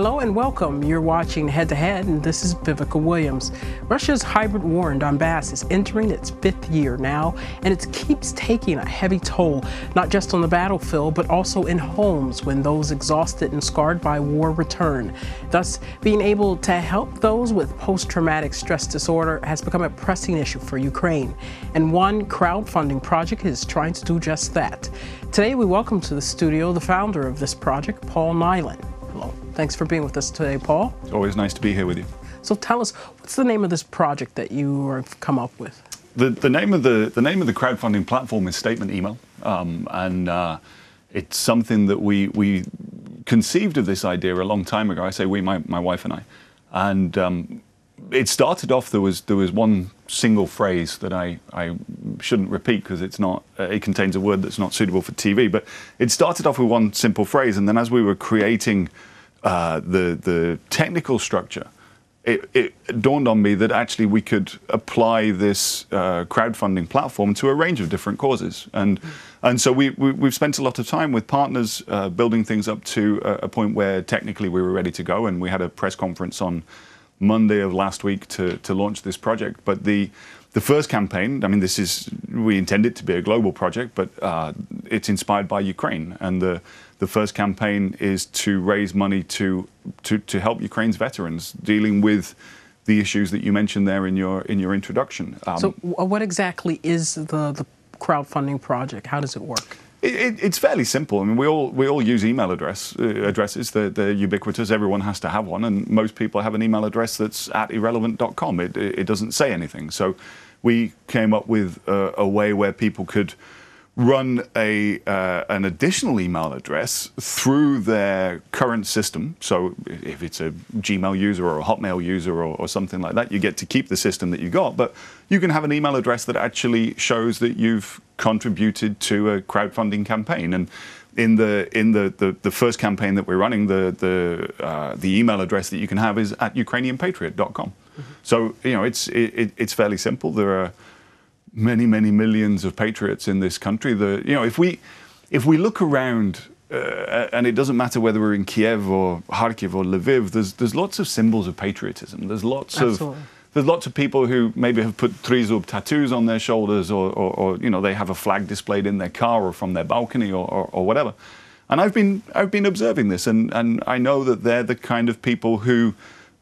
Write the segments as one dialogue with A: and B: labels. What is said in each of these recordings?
A: Hello and welcome. You're watching Head to Head, and this is Vivica Williams. Russia's hybrid war in Donbas is entering its 5th year now, and it keeps taking a heavy toll, not just on the battlefield, but also in homes when those exhausted and scarred by war return. Thus, being able to help those with post-traumatic stress disorder has become a pressing issue for Ukraine, and one crowdfunding project is trying to do just that. Today, we welcome to the studio the founder of this project, Paul Niland. Hello. Thanks for being with us today, Paul.
B: It's always nice to be here with you.
A: So tell us, what's the name of this project that you have come up with?
B: The name of the crowdfunding platform is Statement Email, and it's something that we conceived of this idea a long time ago. I say we, my wife and I, and it started off. There was one single phrase that I shouldn't repeat because it's not. It contains a word that's not suitable for TV. But it started off with one simple phrase, and then as we were creating the technical structure, it dawned on me that actually we could apply this crowdfunding platform to a range of different causes, and so we've spent a lot of time with partners building things up to a point where technically we were ready to go, and we had a press conference on Monday of last week to launch this project. But the first campaign, I mean, we intend it to be a global project, but it's inspired by Ukraine, and the first campaign is to raise money to help Ukraine's veterans dealing with the issues that you mentioned there in your introduction.
A: So what exactly is the crowdfunding project? How does it work?
B: It's fairly simple. I mean, we all use email addresses. They're ubiquitous. Everyone has to have one, and most people have an email address that's at irrelevant.com. It doesn't say anything. So we came up with a way where people could run an additional email address through their current system. So if it's a Gmail user or a Hotmail user or something like that, you get to keep the system that you got, but you can have an email address that actually shows that you've contributed to a crowdfunding campaign. And in the first campaign that we're running, the email address that you can have is at ukrainianpatriot.com. Mm-hmm. So it's fairly simple. There are many millions of patriots in this country. If we look around, and it doesn't matter whether we're in Kiev or Kharkiv or Lviv, there's lots of symbols of patriotism. There's lots of people who maybe have put trizub tattoos on their shoulders, or they have a flag displayed in their car or from their balcony or whatever. And I've been observing this, and I know that they're the kind of people who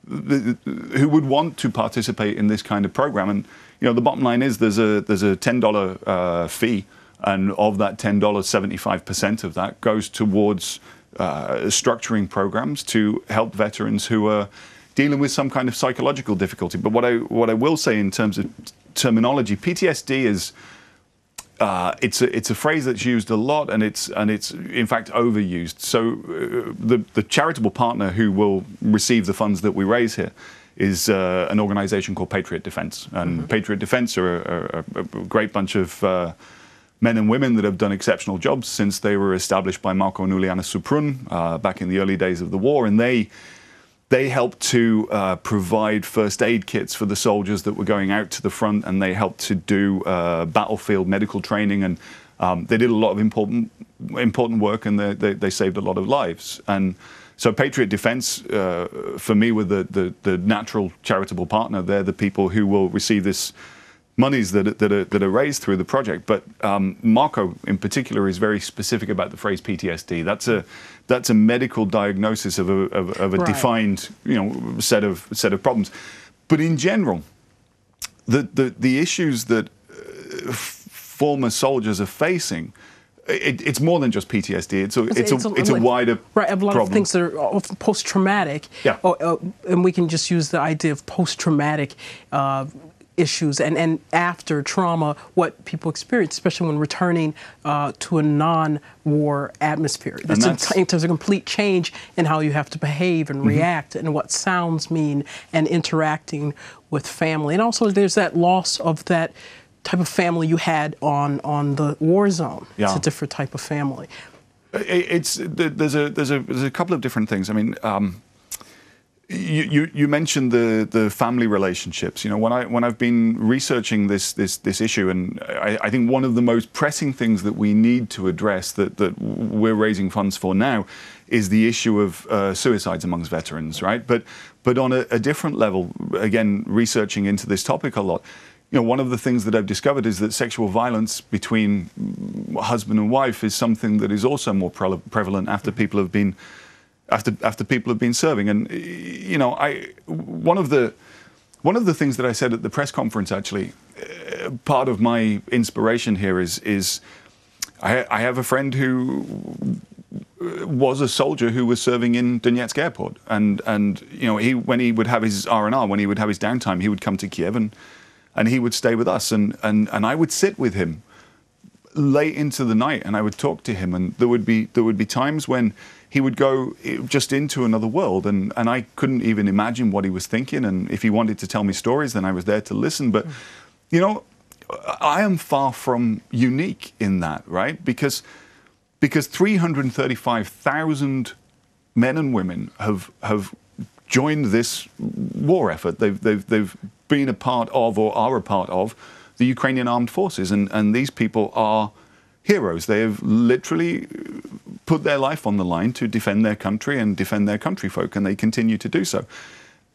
B: would want to participate in this kind of program. And the bottom line is there's a $10 fee, and of that $10, 75% of that goes towards structuring programs to help veterans who are dealing with some kind of psychological difficulty. But what I will say in terms of terminology, PTSD is it's a phrase that's used a lot, and it's in fact overused. So the charitable partner who will receive the funds that we raise here is an organization called Patriot Defense. And mm-hmm. Patriot Defense are a great bunch of men and women that have done exceptional jobs since they were established by Marko and Uliana Suprun back in the early days of the war. And they helped to provide first aid kits for the soldiers that were going out to the front, and they helped to do battlefield medical training, and they did a lot of important work, and they saved a lot of lives. And so Patriot Defense, for me, were the natural charitable partner. They're the people who will receive this monies that are raised through the project. But Marko, in particular, is very specific about the phrase PTSD. That's a medical diagnosis of a right. defined set of problems. But in general, the issues that former soldiers are facing, it's more than just PTSD. It's a wider
A: right. A lot
B: problem.
A: of things that are often post-traumatic.
B: Yeah.
A: And we can just use the idea of post-traumatic issues and after trauma, what people experience, especially when returning to a non-war atmosphere. There's a complete change in how you have to behave and mm-hmm. react, and what sounds mean, and interacting with family. And also there's that loss of that type of family you had on the war zone. Yeah. It's a different type of family. There's a couple of different things. I mean,
B: You mentioned the family relationships. You know, when I've been researching this issue, and I think one of the most pressing things that we need to address that we're raising funds for now is the issue of suicides amongst veterans, right? But on a different level, again, researching into this topic a lot. You know, one of the things that I've discovered is that sexual violence between husband and wife is something that is also more prevalent after people have been serving. And you know, one of the things that I said at the press conference, actually, part of my inspiration here is I have a friend who was a soldier who was serving in Donetsk airport, and you know, when he would have his R&R, when he would have his downtime, he would come to Kiev and he would stay with us, and I would sit with him late into the night, and I would talk to him, and there would be times when he would go just into another world, and I couldn't even imagine what he was thinking, and if he wanted to tell me stories, then I was there to listen. But you know, I am far from unique in that, right? Because 335,000 men and women have joined this war effort. They've been a part of, or are a part of, the Ukrainian armed forces, and these people are heroes. They have literally put their life on the line to defend their country and defend their countryfolk, and they continue to do so.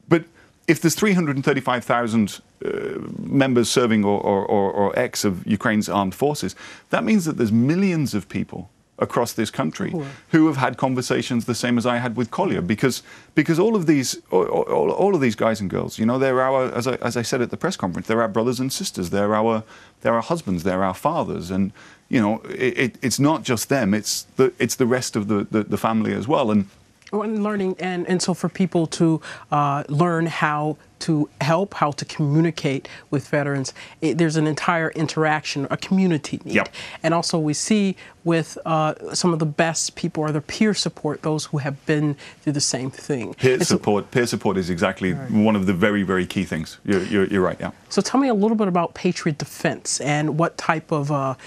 B: But if there's 335,000 members serving or ex of Ukraine's armed forces, that means that there's millions of people across this country who have had conversations the same as I had with Collier, because all of these guys and girls, you know, they're our, as I said at the press conference, they're our brothers and sisters, they're our husbands, they're our fathers, and you know, it's not just them, it's the rest of the family as well. And
A: learning, and so for people to learn how to help, how to communicate with veterans, there's an entire interaction, a community need.
B: Yep.
A: And also we see with some of the best people are the peer support, those who have been through the same thing. Peer support
B: is exactly one of the very, very key things. You're right, yeah.
A: So tell me a little bit about Patriot Defense and what type of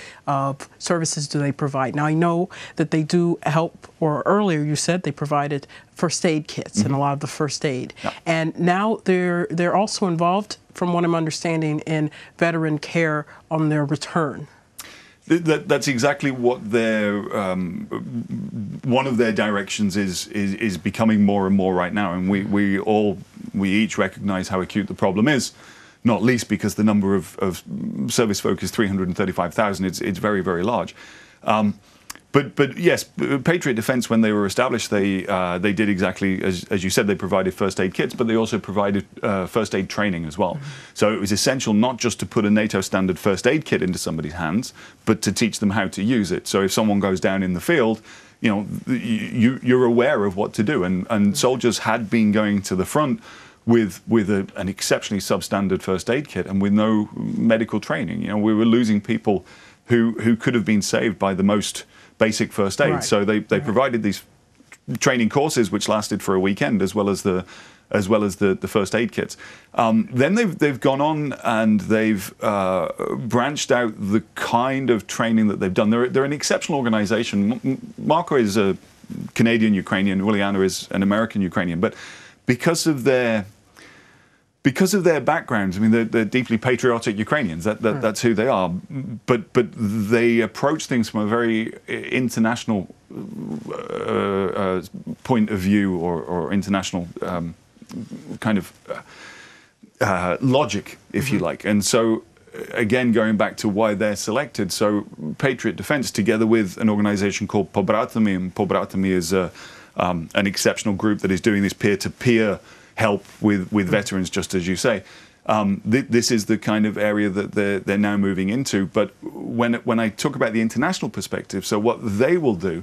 A: services do they provide? Now I know that they do help, or earlier you said they provided first aid kits and a lot of the first aid. Yep. And now they're also involved, from what I'm understanding, in veteran care on their return.
B: That's exactly what their one of their directions is becoming more and more right now, and we each recognize how acute the problem is, not least because the number of service folk is 335,000. It's very, very large. But yes, Patriot Defense, when they were established, they did exactly as you said. They provided first aid kits, but they also provided first aid training as well. So it was essential not just to put a NATO standard first aid kit into somebody's hands, but to teach them how to use it. So if someone goes down in the field, you know, you're aware of what to do. And soldiers had been going to the front with an exceptionally substandard first aid kit and with no medical training. You know, we were losing people who could have been saved by the most basic first aid. Right. So they provided these training courses which lasted for a weekend, as well as the first aid kits. Then they've gone on and they've branched out the kind of training that they've done. They're an exceptional organization. Marco is a Canadian Ukrainian, Uliana is an American Ukrainian, but because of their backgrounds, I mean, they're deeply patriotic Ukrainians. That's who they are. But they approach things from a very international point of view, or international kind of logic, if you like. And so, again, going back to why they're selected. So Patriot Defense, together with an organization called Pobratimi, and Pobratimi is an exceptional group that is doing this peer-to-peer help with veterans, just as you say. This is the kind of area that they're now moving into. But when I talk about the international perspective, so what they will do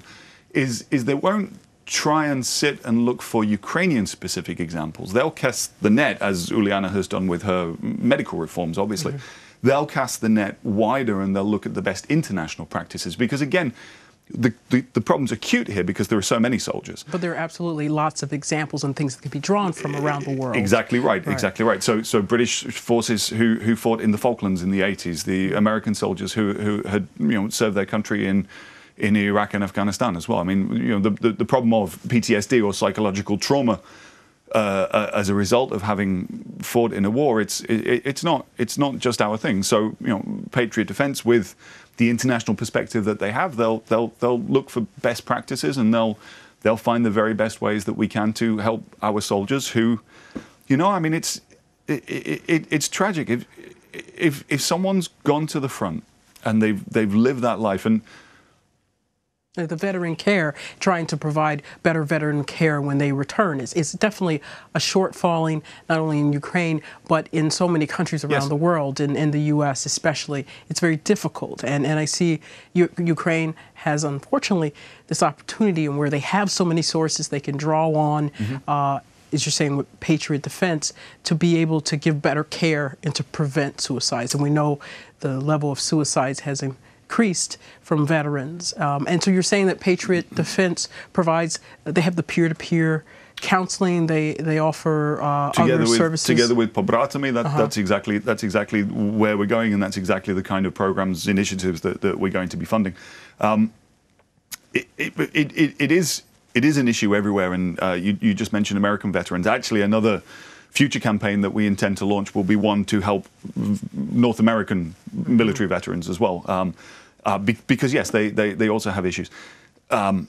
B: is they won't try and sit and look for Ukrainian-specific examples. They'll cast the net, as Uliana has done with her medical reforms, obviously. They'll cast the net wider and they'll look at the best international practices. Because, again, the problem's acute here because there are so many soldiers. But
A: there are absolutely lots of examples and things that can be drawn from around the world.
B: Exactly right, exactly right. So British forces who fought in the Falklands in the 80s, the American soldiers who had served their country in Iraq and Afghanistan as well. I mean, the problem of PTSD or psychological trauma as a result of having fought in a war, it's not just our thing. So Patriot Defense, with the international perspective that they have, they'll look for best practices, and they'll find the very best ways that we can to help our soldiers who, I mean, it's tragic if someone's gone to the front and they've lived that life, and
A: the veteran care, trying to provide better veteran care when they return is definitely a shortfalling, not only in Ukraine, but in so many countries around the world, in the U.S. especially. It's very difficult. And I see Ukraine has, unfortunately, this opportunity where they have so many sources they can draw on, as you're saying, with Patriot Defense, to be able to give better care and to prevent suicides. And we know the level of suicides has increased from veterans. And so you're saying that Patriot Defense provides, they have the peer-to-peer counseling, they offer other services?
B: Together with Pobratimi, that's exactly where we're going, and that's exactly the kind of programs, initiatives that we're going to be funding. It is an issue everywhere, and you just mentioned American veterans. Actually, another future campaign that we intend to launch will be one to help North American military veterans as well, because yes, they also have issues. They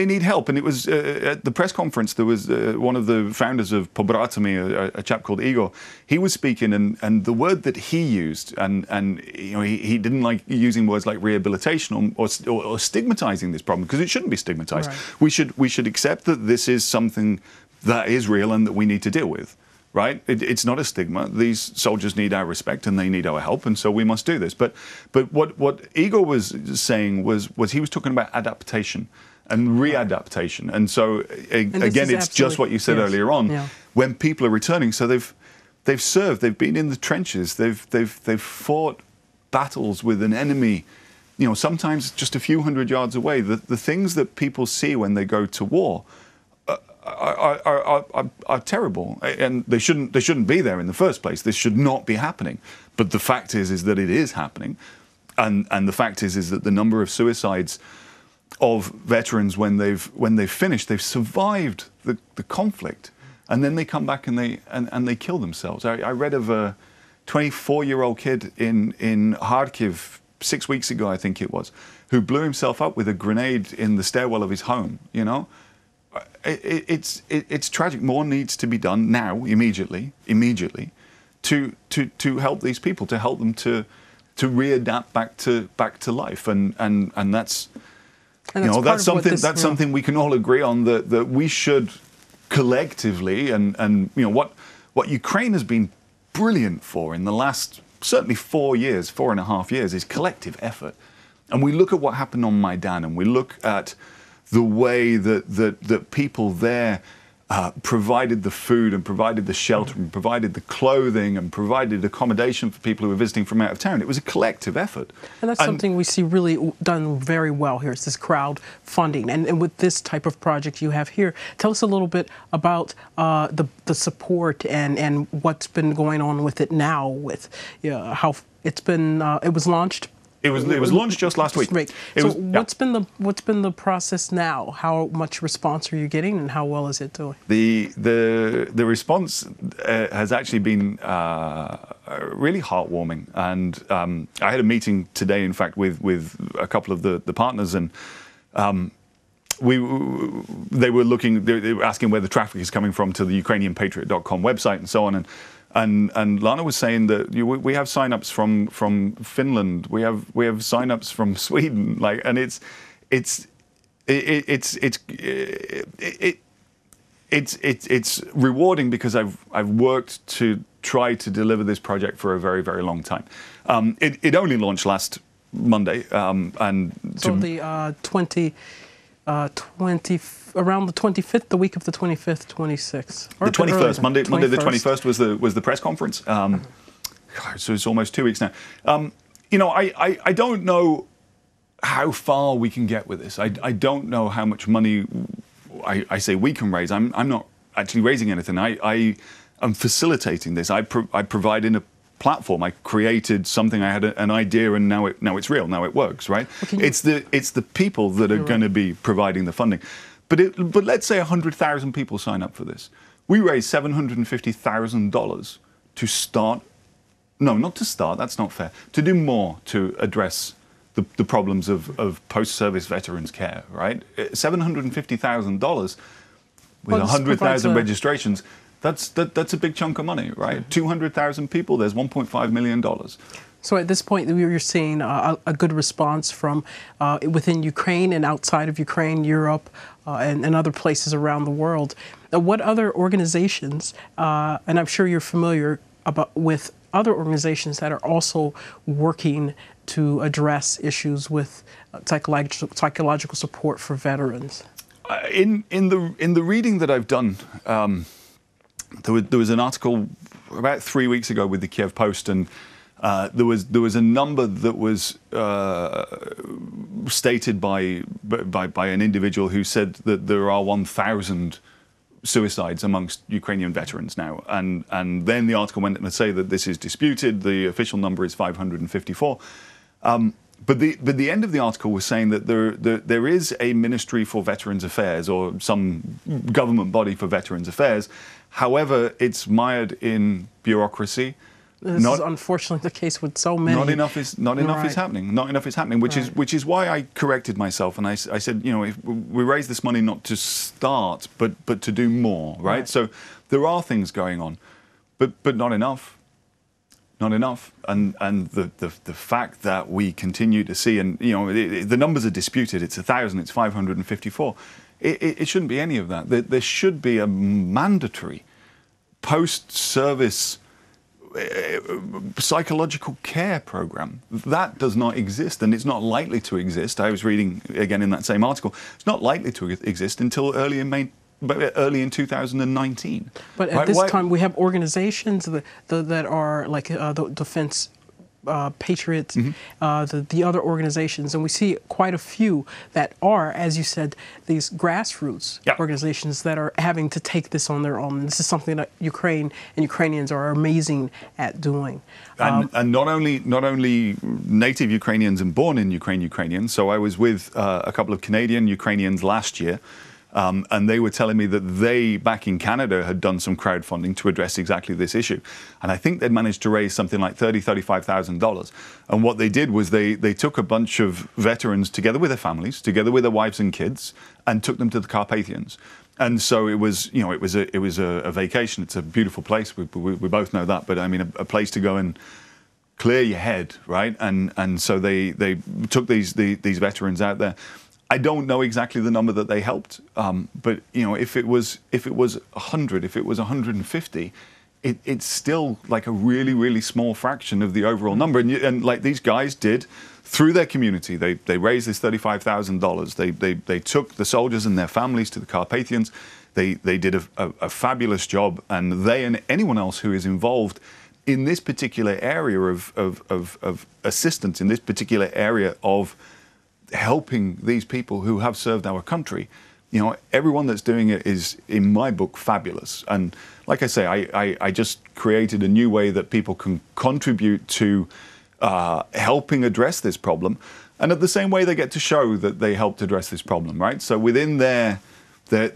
B: need help, and it was at the press conference. There was one of the founders of Pobratimi, a chap called Igor. He was speaking, and the word that he used, and he didn't like using words like rehabilitation or stigmatizing this problem, because it shouldn't be stigmatized. Right. We should accept that this is something that is real and that we need to deal with. Right? It's not a stigma. These soldiers need our respect and they need our help, and so we must do this. But what Igor was saying was he was talking about adaptation and readaptation. And so again, it's just what you said earlier on. Yeah. When people are returning, so they've served, they've been in the trenches, they've fought battles with an enemy, sometimes just a few hundred yards away. The things that people see when they go to war are terrible, and they shouldn't be there in the first place. This should not be happening. But the fact is that it is happening, and the fact is that the number of suicides of veterans when they've finished, they've survived the conflict, and then they come back and they kill themselves. I read of a 24-year-old kid in Kharkiv 6 weeks ago, I think it was, who blew himself up with a grenade in the stairwell of his home. It's tragic. More needs to be done now, immediately, to help these people, to help them to readapt back to life, and that's something we can all agree on, that we should collectively, and what Ukraine has been brilliant for in the last certainly 4.5 years is collective effort. And we look at what happened on Maidan, and we look at the way that people there provided the food and provided the shelter and provided the clothing and provided accommodation for people who were visiting from out of town. It was a collective effort.
A: And that's something we see really done very well here. It's this crowdfunding. And with this type of project you have here, tell us a little bit about the support and what's been going on with it now, with how it's been, it was launched.
B: It was launched just last week.
A: What's been the process now? How much response are you getting, and how well is it doing?
B: The response has actually been really heartwarming, and I had a meeting today, in fact, with a couple of the partners, and they were asking where the traffic is coming from to the Ukrainian Patriot.com website and so on, and Lana was saying that we have sign-ups from Finland, we have sign-ups from Sweden, and it's rewarding, because I've worked to try to deliver this project for a very, very long time. It only launched last Monday, and
A: so around the 25th, the week of the 25th, 26th.
B: The 21st, Monday the 21st was the press conference. So it's almost 2 weeks now. I don't know how far we can get with this. I don't know how much money I say we can raise. I'm not actually raising anything. I am facilitating this. I provide in a platform. I created something. I had an idea, and now it's real. Now it works, right? It's the people that are going to be providing the funding. But let's say 100,000 people sign up for this. We raised $750,000 to start. No, not to start. That's not fair. To do more to address the problems of post-service veterans care. Right, $750,000 with 100,000 registrations. That's a big chunk of money, right? 200,000 people. There's $1.5 million.
A: So at this point, you're seeing a good response from within Ukraine and outside of Ukraine, Europe, and other places around the world. What other organizations, and I'm sure you're familiar with other organizations that are also working to address issues with psychological support for veterans?
B: In the reading that I've done, there was an article about 3 weeks ago with the Kiev Post, and there was a number that was stated by an individual who said that there are 1,000 suicides amongst Ukrainian veterans now, and then the article went on to say that this is disputed. The official number is 554. But the end of the article was saying that there is a Ministry for Veterans Affairs or some government body for Veterans Affairs. However, it's mired in bureaucracy.
A: This is unfortunately the case with so many.
B: Not enough is happening. Not enough is happening, which is why I corrected myself and I said, you know, if we raise this money not to start, but to do more, right? So there are things going on, but not enough. Not enough, and the fact that we continue to see, and you know, the numbers are disputed. It's 1,000, it's 554. It shouldn't be any of that. There should be a mandatory post-service psychological care program. That does not exist, and it's not likely to exist. I was reading again in that same article. It's not likely to exist until early in 2019.
A: But at this time, we have organizations that are like the Defense, Patriot, the other organizations, and we see quite a few that are, as you said, these grassroots organizations that are having to take this on their own. This is something that Ukraine and Ukrainians are amazing at doing.
B: And not only native Ukrainians and born in Ukraine Ukrainians. So I was with a couple of Canadian Ukrainians last year. And they were telling me that they, back in Canada, had done some crowdfunding to address exactly this issue. And I think they'd managed to raise something like $35,000. And what they did was they took a bunch of veterans together with their families, together with their wives and kids, and took them to the Carpathians. And so it was, you know, it was a vacation. It's a beautiful place. We both know that. But I mean, a place to go and clear your head, right? And so they took these veterans out there. I don't know exactly the number that they helped, but you know, if it was 100, if it was 150, it's still like a really small fraction of the overall number. And like these guys did through their community, they raised this $35,000. They took the soldiers and their families to the Carpathians. They did a fabulous job, and they and anyone else who is involved in this particular area of assistance, in this particular area of helping these people who have served our country, you know, everyone that's doing it is, in my book, fabulous. And like I say, I just created a new way that people can contribute to helping address this problem. And at the same way, they get to show that they helped address this problem, right? So within their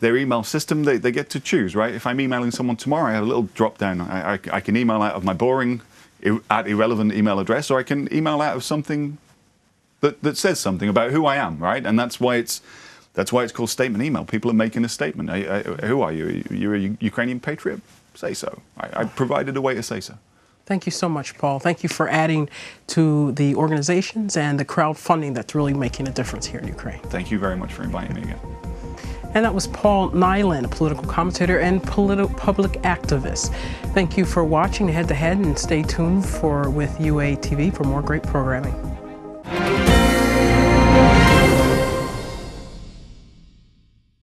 B: email system, they get to choose, right? If I'm emailing someone tomorrow, I have a little drop down. I can email out of my boring, irrelevant email address, or I can email out of something that says something about who I am, right? And that's why it's called statement email. People are making a statement. Who are you? You're a Ukrainian patriot? Say so. I provided a way to say so.
A: Thank you so much, Paul. Thank you for adding to the organizations and the crowdfunding that's really making a difference here in Ukraine.
B: Thank you very much for inviting me again.
A: And that was Paul Niland, a political commentator and public activist. Thank you for watching Head to Head, and stay tuned with UATV for more great programming.